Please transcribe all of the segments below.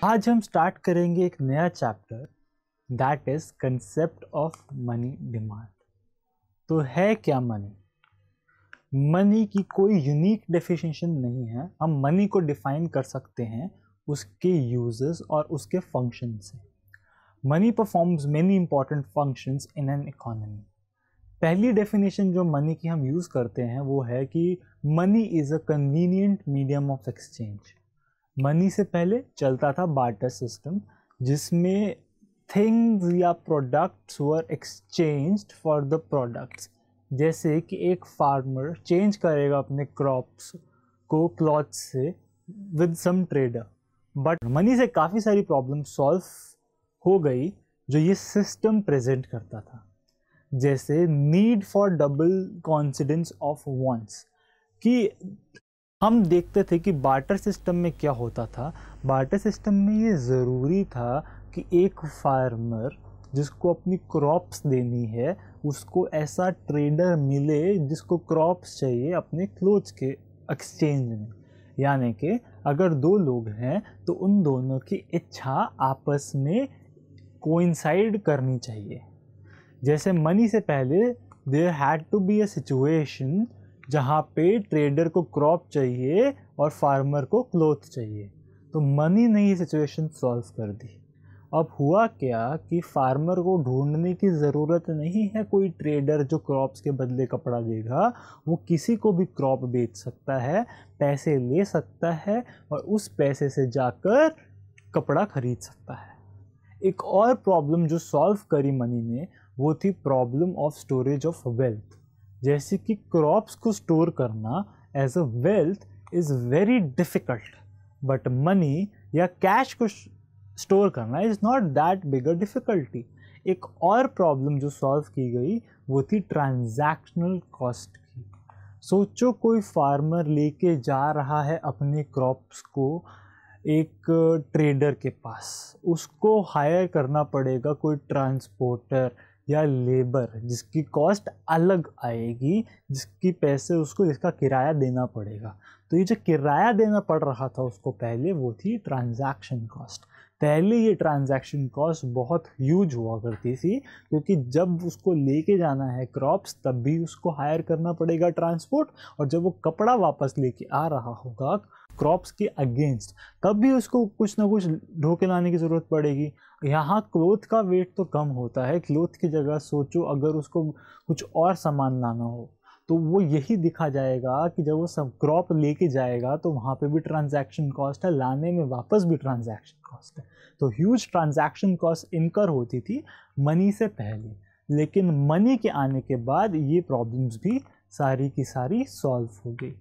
आज हम स्टार्ट करेंगे एक नया chapter that is concept of money demand. तो है क्या मनी? मनी की कोई यूनिक डेफिनेशन नहीं है। हम मनी को डिफाइन कर सकते हैं उसके यूजेस और उसके फंक्शन से। Money performs many important functions in an economy. पहली डेफिनेशन जो मनी की हम यूज़ करते हैं वो है कि money is a convenient medium of exchange. Money से पहले चलता था बार्टर सिस्टम, जिसमें थिंग्स या products were exchanged for the products. जैसे कि एक फार्मर चेंज करेगा अपने क्रॉप्स को क्लॉथ्स से with some trader. But money से काफ़ी सारी प्रॉब्लम सॉल्व हो गई जो ये सिस्टम प्रेजेंट करता था, जैसे need for double coincidence of wants. कि हम देखते थे कि बार्टर सिस्टम में क्या होता था। बार्टर सिस्टम में ये ज़रूरी था कि एक फार्मर जिसको अपनी क्रॉप्स देनी है उसको ऐसा ट्रेडर मिले जिसको क्रॉप्स चाहिए अपने क्लोथ्स के एक्सचेंज में। यानी कि अगर दो लोग हैं तो उन दोनों की इच्छा आपस में कोइंसाइड करनी चाहिए। जैसे मनी से पहले there had to be a situation जहाँ पे ट्रेडर को क्रॉप चाहिए और फार्मर को क्लोथ चाहिए। तो मनी ने ये सिचुएशन सॉल्व कर दी। अब हुआ क्या कि फार्मर को ढूंढने की ज़रूरत नहीं है कोई ट्रेडर जो क्रॉप्स के बदले कपड़ा देगा। वो किसी को भी क्रॉप बेच सकता है, पैसे ले सकता है और उस पैसे से जाकर कपड़ा खरीद सकता है। एक और प्रॉब्लम जो सॉल्व करी मनी ने वो थी problem of storage of wealth. जैसे कि क्रॉप्स को स्टोर करना as a wealth is very difficult, but money या कैश को स्टोर करना is not that big a difficulty. एक और प्रॉब्लम जो सॉल्व की गई वो थी ट्रांजैक्शनल कॉस्ट की। सोचो कोई फार्मर लेके जा रहा है अपने क्रॉप्स को एक ट्रेडर के पास, उसको हायर करना पड़ेगा कोई ट्रांसपोर्टर या लेबर जिसकी कॉस्ट अलग आएगी, जिसकी पैसे उसको जिसका किराया देना पड़ेगा। तो ये जो किराया देना पड़ रहा था उसको पहले वो थी ट्रांजैक्शन कॉस्ट। पहले ये ट्रांजैक्शन कॉस्ट बहुत ह्यूज हुआ करती थी, क्योंकि जब उसको लेके जाना है क्रॉप्स तब भी उसको हायर करना पड़ेगा ट्रांसपोर्ट, और जब वो कपड़ा वापस लेके आ रहा होगा क्रॉप्स के अगेंस्ट तब भी उसको कुछ ना कुछ ढो के लाने की ज़रूरत पड़ेगी। यहाँ क्लोथ का वेट तो कम होता है, क्लोथ की जगह सोचो अगर उसको कुछ और सामान लाना हो तो वो यही दिखा जाएगा कि जब वो सब क्रॉप लेके जाएगा तो वहाँ पे भी ट्रांजैक्शन कॉस्ट है, लाने में वापस भी ट्रांजैक्शन कॉस्ट है। तो ह्यूज ट्रांजैक्शन कॉस्ट इनकर होती थी मनी से पहले, लेकिन मनी के आने के बाद ये प्रॉब्लम्स भी सारी की सारी सॉल्व हो गई।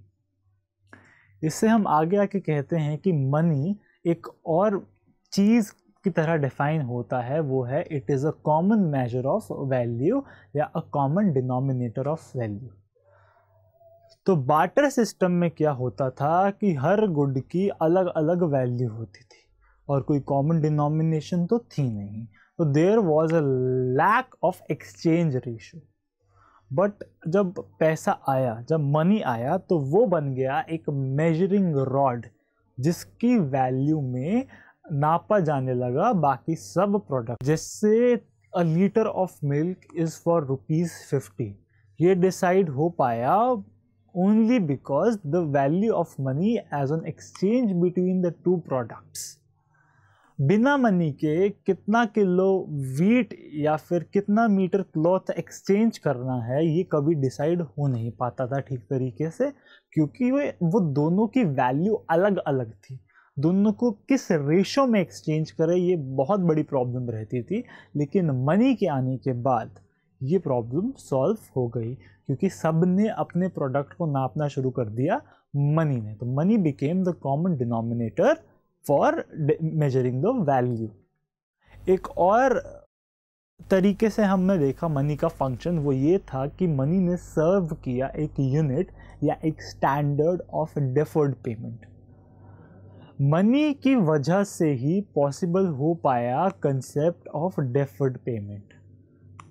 इससे हम आगे आके कहते हैं कि मनी एक और चीज़ की तरह डिफाइन होता है, वो है it is a common measure of value या a common denominator of value. तो बार्टर सिस्टम में क्या होता था कि हर गुड की अलग अलग वैल्यू होती थी और कोई कॉमन डिनोमिनेशन तो थी नहीं। तो there was a lack of exchange ratio. But जब पैसा आया, जब मनी आया, तो वो बन गया एक मेजरिंग रॉड जिसकी वैल्यू में नापा जाने लगा बाकी सब प्रोडक्ट। जैसे अ litre of milk is for ₹50। ये डिसाइड हो पाया only because the value of money as an exchange between the two products। बिना मनी के कितना किलो वीट या फिर कितना मीटर क्लॉथ एक्सचेंज करना है ये कभी डिसाइड हो नहीं पाता था ठीक तरीके से, क्योंकि वो दोनों की वैल्यू अलग अलग थी। दोनों को किस रेशो में एक्सचेंज करें ये बहुत बड़ी प्रॉब्लम रहती थी। लेकिन मनी के आने के बाद ये प्रॉब्लम सॉल्व हो गई, क्योंकि सब ने अपने प्रोडक्ट को नापना शुरू कर दिया मनी ने। तो money became the common denominator for measuring the value. एक और तरीके से हमने देखा मनी का फंक्शन, वो ये था कि मनी ने सर्व किया एक यूनिट या एक standard of deferred payment. Money की वजह से ही पॉसिबल हो पाया कंसेप्ट ऑफ डेफर्ड पेमेंट,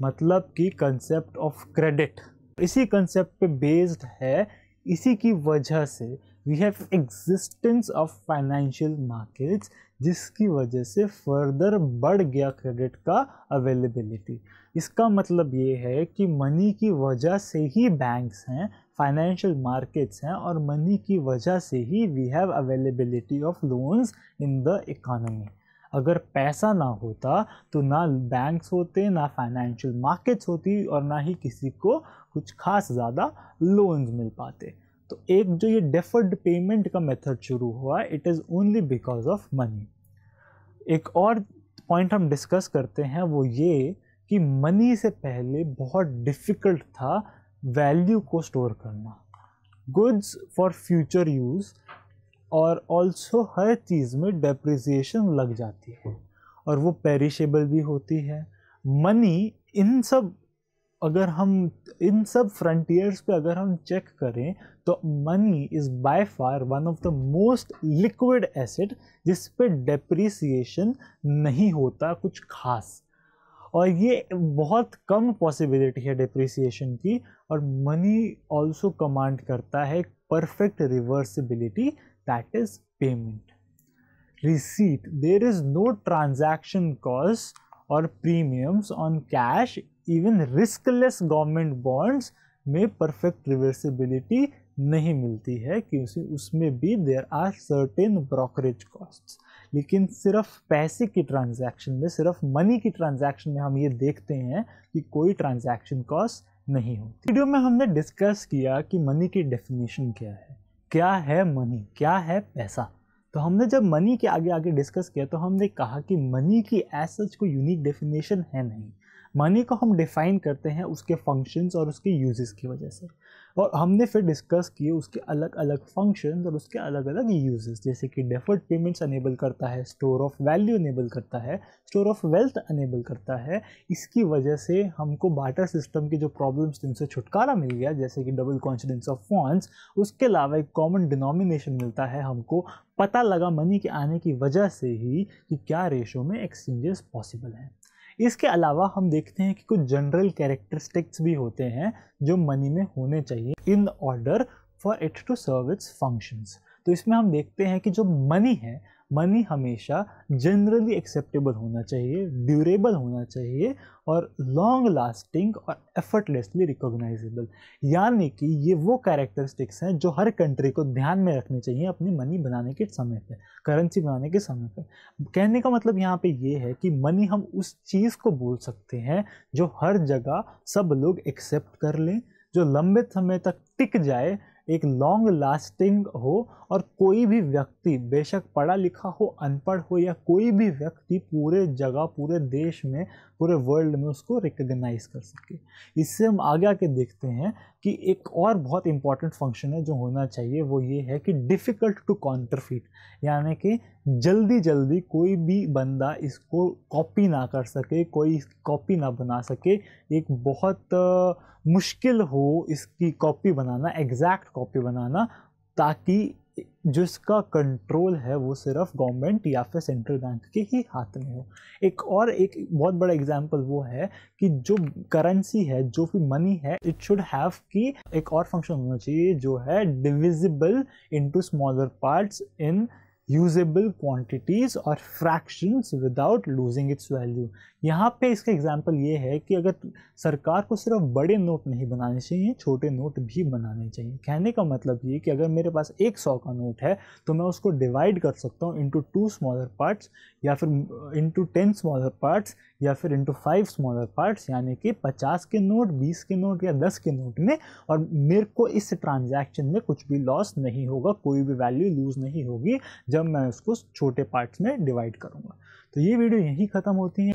मतलब कि कंसेप्ट ऑफ क्रेडिट। इसी कंसेप्ट पे बेस्ड है, इसी की वजह से we have existence of financial markets, जिसकी वजह से फर्दर बढ़ गया क्रेडिट का अवेलेबिलिटी। इसका मतलब ये है कि मनी की वजह से ही बैंक्स हैं, फाइनेंशियल मार्केट्स हैं, और मनी की वजह से ही we have availability of loans in the economy. अगर पैसा ना होता तो ना बैंक्स होते, ना फाइनेंशियल मार्केट्स होती, और ना ही किसी को कुछ खास ज़्यादा लोन्स मिल पाते। तो एक जो ये डेफर्ड पेमेंट का मेथड शुरू हुआ, it is only because of money. एक और पॉइंट हम डिस्कस करते हैं, वो ये कि मनी से पहले बहुत डिफ़िकल्ट था वैल्यू को स्टोर करना, गुड्स फॉर फ्यूचर यूज़, और ऑल्सो हर चीज़ में डेप्रिसिएशन लग जाती है और वो पेरिशेबल भी होती है। मनी इन सब फ्रंटियर्स पे अगर हम चेक करें तो money is by far one of the most liquid asset जिस पे डेप्रिसिएशन नहीं होता कुछ खास, और ये बहुत कम पॉसिबिलिटी है डेप्रिसिएशन की। और मनी ऑल्सो कमांड करता है perfect reversibility, that is payment. Receipt, there is no transaction cost और premiums on cash, even riskless government bonds में परफेक्ट रिवर्सिबिलिटी नहीं मिलती है, क्योंकि उसमें भी there are certain brokerage costs. लेकिन सिर्फ पैसे की ट्रांजैक्शन में, सिर्फ मनी की ट्रांजैक्शन में हम ये देखते हैं कि कोई ट्रांजैक्शन कॉस्ट नहीं होती। वीडियो में हमने डिस्कस किया कि मनी की डेफिनेशन क्या है मनी, क्या है पैसा। तो हमने जब मनी के आगे आगे डिस्कस किया तो हमने कहा कि मनी की एज सच कोई यूनिक डेफिनेशन है नहीं। मनी को हम डिफाइन करते हैं उसके फंक्शंस और उसके यूजेस की वजह से, और हमने फिर डिस्कस किए उसके अलग अलग फंक्शंस और उसके अलग अलग यूजेस, जैसे कि डेफर्ड पेमेंट्स अनेबल करता है, स्टोर ऑफ वैल्यू अनेबल करता है, स्टोर ऑफ वेल्थ अनेबल करता है। इसकी वजह से हमको बार्टर सिस्टम की जो प्रॉब्लम्स थी उनसे छुटकारा मिल गया, जैसे कि डबल कॉन्सिडेंस ऑफ फंड्स। उसके अलावा एक कॉमन डिनोमिनेशन मिलता है हमको, पता लगा मनी के आने की वजह से ही कि क्या रेशो में एक्सचेंजेस पॉसिबल हैं। इसके अलावा हम देखते हैं कि कुछ जनरल कैरेक्टरिस्टिक्स भी होते हैं जो मनी में होने चाहिए in order for it to serve its functions. तो इसमें हम देखते हैं कि जो मनी है, मनी हमेशा जनरली एक्सेप्टेबल होना चाहिए, ड्यूरेबल होना चाहिए, और लॉन्ग लास्टिंग और एफर्टलेसली रिकॉग्नाइजेबल। यानी कि ये वो कैरेक्टरिस्टिक्स हैं जो हर कंट्री को ध्यान में रखने चाहिए अपनी मनी बनाने के समय पे, करेंसी बनाने के समय पे। कहने का मतलब यहाँ पे ये है कि मनी हम उस चीज़ को बोल सकते हैं जो हर जगह सब लोग एक्सेप्ट कर लें, जो लंबे समय तक टिक जाए, एक लॉन्ग लास्टिंग हो, और कोई भी व्यक्ति, बेशक पढ़ा लिखा हो, अनपढ़ हो, या कोई भी व्यक्ति पूरे जगह, पूरे देश में, पूरे वर्ल्ड में उसको रिकॉग्नाइज कर सके। इससे हम आगे आके देखते हैं कि एक और बहुत इंपॉर्टेंट फंक्शन है जो होना चाहिए, वो ये है कि डिफ़िकल्ट टू काउंटरफीट, यानी कि जल्दी जल्दी कोई भी बंदा इसको कॉपी ना कर सके, कोई इसकी कॉपी ना बना सके। एक बहुत मुश्किल हो इसकी कॉपी बनाना, एग्जैक्ट कॉपी बनाना, ताकि जो इसका कंट्रोल है वो सिर्फ गवर्नमेंट या फिर सेंट्रल बैंक के ही हाथ में हो। एक बहुत बड़ा एग्जांपल वो है कि जो करेंसी है, जो भी मनी है, इट शुड हैव की एक और फंक्शन होना चाहिए जो है divisible into smaller parts in usable quantities और fractions without losing its value. यहाँ पे इसका एग्जांपल ये है कि अगर सरकार को सिर्फ बड़े नोट नहीं बनाने चाहिए, छोटे नोट भी बनाने चाहिए। कहने का मतलब ये कि अगर मेरे पास 100 का नोट है तो मैं उसको डिवाइड कर सकता हूँ इंटू 2 स्मॉलर पार्ट्स, या फिर इंटू 10 स्मॉलर पार्ट्स, या फिर इंटू 5 स्मॉलर पार्ट्स, यानी कि 50 के नोट, 20 के नोट या 10 के नोट में, और मेरे को इस ट्रांजैक्शन में कुछ भी लॉस नहीं होगा, कोई भी वैल्यू लूज़ नहीं होगी जब मैं उसको छोटे पार्ट्स में डिवाइड करूँगा। तो ये वीडियो यहीं ख़त्म होती है।